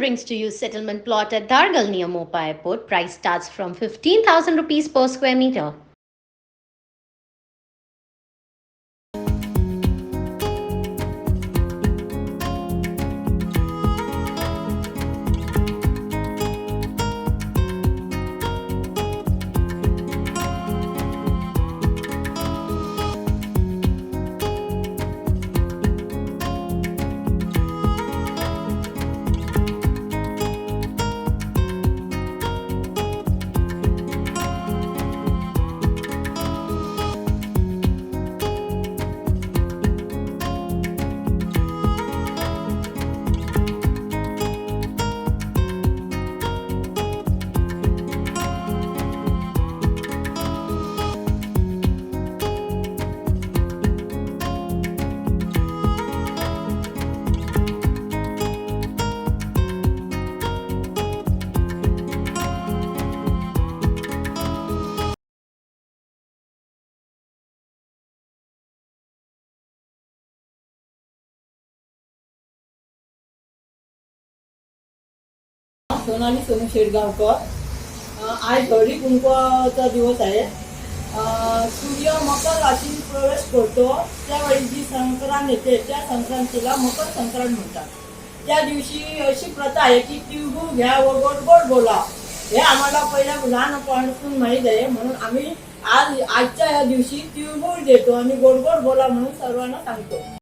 brings to you settlement plot at Dargal near Mopa Airport. Price starts from 15,000 rupees per square meter. Sonali Sonu शेडगावकर। आज गौरी कुंकवाचा दिवस आहे। सूर्य मकर राशीत प्रवेश करतो त्यावेळी जी संक्रांत येते त्या संक्रांतीला मकर संक्रांत म्हणतात। त्या दिवशी अशी प्रथा आहे की तिळगुळ घ्या व गोड गोड बोला, हे आम्हाला पहिल्या लहानपणापासून माहीत आहे। म्हणून आम्ही आजच्या या दिवशी तिळगुळ देतो आणि गोड गोड बोला म्हणून सर्वांना सांगतो।